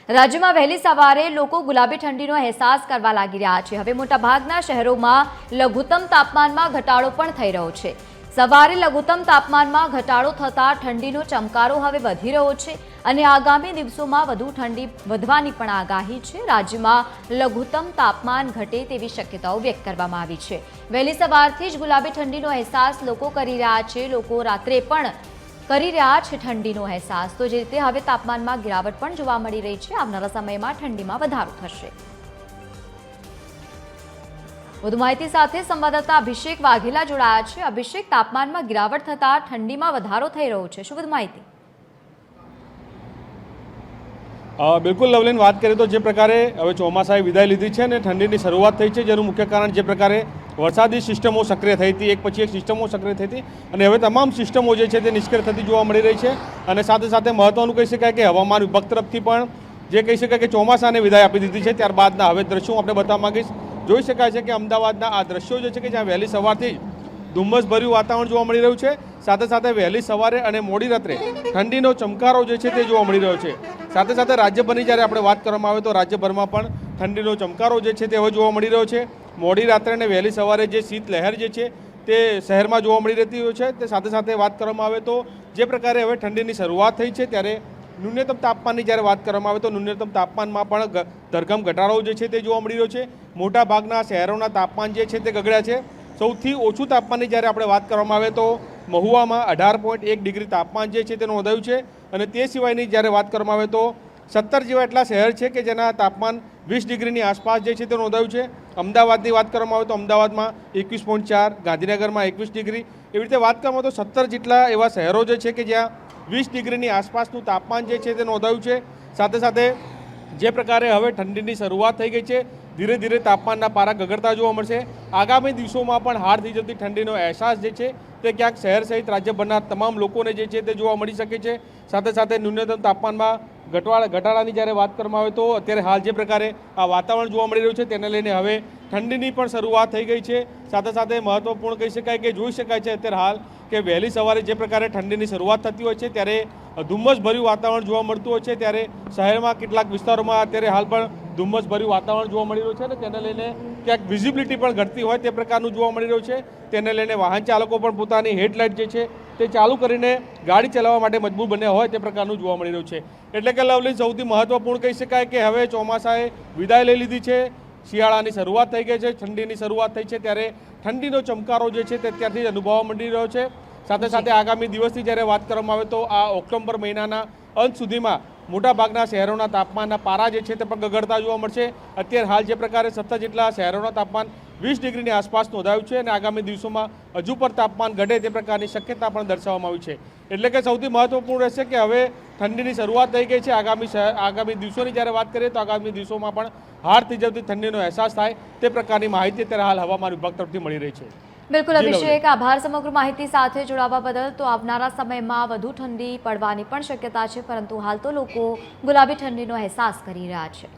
રાજ્યમાં વહેલી સવારે લોકો ગુલાબી ઠંડીનો અહેસાસ કરવા લાગી રહ્યા છે। હવે મોટાભાગના શહેરોમાં લઘુત્તમ તાપમાનમાં ઘટાડો પણ થઈ રહ્યો છે। સવારે લઘુત્તમ તાપમાનમાં ઘટાડો થતાં ઠંડીનો ચમકારો હવે વધી રહ્યો છે અને આગામી દિવસોમાં વધુ ઠંડી વધવાની પણ આગાહી છે। રાજ્યમાં લઘુત્તમ તાપમાન ઘટે તેવી શક્યતાઓ વ્યક્ત કરવામાં આવી છે। વહેલી સવારથી જ ગુલાબી ઠંડીનો અહેસાસ લોકો કરી રહ્યા છે। લોકો રાત્રે પણ કરી રહ્યા છે ઠંડીનો અહેસાસ। તો જે રીતે હવે તાપમાનમાં ગિરાવટ પણ જોવા મળી રહી છે। આવનારા સમયમાં ઠંડીમાં વધારો થશે। વધુ માહિતી સાથે સંવાદદાતા અભિષેક વાઘેલા જોડાયા છે। અભિષેક, તાપમાનમાં ગિરાવટ થતાં ઠંડીમાં વધારો થઈ રહ્યો છે, શું વધુ માહિતી? બિલકુલ લવલીન, વાત કરીએ તો જે પ્રકારે હવે ચોમાસાએ વિદાય લીધી છે અને ઠંડીની શરૂઆત થઈ છે, જેનું મુખ્ય કારણ જે પ્રકારે વરસાદી સિસ્ટમો સક્રિય થઈ હતી, એક પછી એક સિસ્ટમો સક્રિય થઈ હતી અને હવે તમામ સિસ્ટમો જે છે તે નિષ્ક્રિય થતી જોવા મળી રહી છે। અને સાથે સાથે મહત્વનું કહી શકાય કે હવામાન વિભાગ તરફથી પણ જે કહી શકાય કે ચોમાસાને વિદાય આપી દીધી છે। ત્યારબાદના હવે દ્રશ્યો આપણે બતાવવા માંગીશ। જોઈ શકાય છે કે અમદાવાદના આ દ્રશ્યો જે છે કે જ્યાં વહેલી સવારથી ધુમ્મસભર્યું વાતાવરણ જોવા મળી રહ્યું છે। સાથે સાથે વહેલી સવારે અને મોડી રાત્રે ઠંડીનો ચમકારો જે છે તે જોવા મળી રહ્યો છે। સાથે સાથે રાજ્યભરની જ્યારે આપણે વાત કરવામાં આવે તો રાજ્યભરમાં પણ ઠંડીનો ચમકારો જે છે તે હવે જોવા મળી રહ્યો છે। મોડી રાત્રે અને વહેલી સવારે જે શીત લહેર જે છે તે શહેરમાં જોવા મળી રહેતી હોય છે। તે સાથે સાથે વાત કરવામાં આવે તો જે પ્રકારે હવે ઠંડીની શરૂઆત થઈ છે ત્યારે ન્યૂનતમ તાપમાનની જ્યારે વાત કરવામાં આવે તો ન્યૂનતમ તાપમાનમાં પણ ધરખમ ઘટાડો જે છે તે જોવા મળી રહ્યો છે। મોટાભાગના શહેરોના તાપમાન જે છે તે ગગડ્યા છે। સૌથી ઓછું તાપમાનની જ્યારે આપણે વાત કરવામાં આવે તો મહુવામાં 18.1 ડિગ્રી તાપમાન જે છે તે નોંધાયું છે અને તે સિવાયની જ્યારે વાત કરવામાં આવે તો 17 જેવા એટલા શહેર છે કે જેના તાપમાન 20 ડિગ્રીની આસપાસ જે છે તે નોંધાયું છે। અમદાવાદની વાત કરવામાં આવે તો અમદાવાદમાં 21.4, ગાંધીનગરમાં 21 ડિગ્રી, એવી રીતે વાત કરવામાં આવે તો 17 જેટલા એવા શહેરો જે છે કે જ્યાં 20 ડિગ્રીની આસપાસનું તાપમાન જે છે તે નોંધાયું છે। સાથે સાથે જે પ્રકારે હવે ઠંડીની શરૂઆત થઈ ગઈ છે, ધીરે ધીરે તાપમાનના પારા ગગડતા જોવા મળશે। આગામી દિવસોમાં પણ હાડ થઈ જતી ઠંડીનો અહેસાસ જે છે તે ક્યાંક શહેર સહિત રાજ્યભરના તમામ લોકોને જે છે તે જોવા મળી શકે છે। સાથે સાથે ન્યૂનતમ તાપમાનમાં ઘટાડાની જ્યારે વાત કરવામાં આવે તો અત્યારે હાલ જે પ્રકારે આ વાતાવરણ જોવા મળી રહ્યું છે તેને લઈને હવે ઠંડીની પણ શરૂઆત થઈ ગઈ છે। સાથે સાથે મહત્વપૂર્ણ કહી શકાય કે જોઈ શકાય છે અત્યારે હાલ કે વહેલી સવારે જે પ્રકારે ઠંડીની શરૂઆત થતી હોય છે ત્યારે ધુમ્મસભર્યું વાતાવરણ જોવા મળતું હોય છે, ત્યારે શહેરમાં કેટલાક વિસ્તારોમાં અત્યારે હાલ પણ ધુમ્મસભર્યું વાતાવરણ જોવા મળી રહ્યું છે અને તેને લઈને ક્યાંક વિઝિબિલિટી પણ ઘટતી હોય તે પ્રકારનું જોવા મળી રહ્યું છે। તેને લઈને વાહન ચાલકો પણ પોતાની હેડલાઇટ જે છે તે ચાલુ કરીને ગાડી ચલાવવા માટે મજબૂર બન્યા હોય તે પ્રકારનું જોવા મળી રહ્યું છે। એટલે કે લવલી, સૌથી મહત્વપૂર્ણ કહી શકાય કે હવે ચોમાસાએ વિદાય લઈ લીધી છે, શિયાળાની શરૂઆત થઈ ગઈ છે, ઠંડીની શરૂઆત થઈ છે, ત્યારે ઠંડીનો ચમકારો જે છે તે અત્યારથી જ અનુભવવા મળી રહ્યો છે। સાથે સાથે આગામી દિવસની જ્યારે વાત કરવામાં આવે તો આ ઓક્ટોબર મહિનાના અંત સુધીમાં મોટાભાગના શહેરોના તાપમાનના પારા જે છે તે પણ ગગડતા જોવા મળશે। અત્યારે હાલ જે પ્રકારે 17 જેટલા શહેરોના તાપમાન 20 ડિગ્રીની આસપાસ નોંધાયું છે અને આગામી દિવસોમાં હજુ પણ તાપમાન ઘટે તે પ્રકારની શક્યતા પણ દર્શાવવામાં આવી છે। એટલે કે સૌથી મહત્વપૂર્ણ રહેશે કે હવે ઠંડીની શરૂઆત થઈ ગઈ છે। આગામી દિવસોની જ્યારે વાત કરીએ તો આગામી દિવસોમાં પણ હાડ થઈ જતી ઠંડીનો અહેસાસ થાય તે પ્રકારની માહિતી અત્યારે હાલ હવામાન વિભાગ તરફથી મળી રહી છે। બિલકુલ અભિષેક, આભાર સમગ્ર માહિતી સાથે જોડાવા બદલ। તો આવનારા સમયમાં વધુ ઠંડી પડવાની પણ શક્યતા છે, પરંતુ હાલ તો લોકો ગુલાબી ઠંડીનો અહેસાસ કરી રહ્યા છે।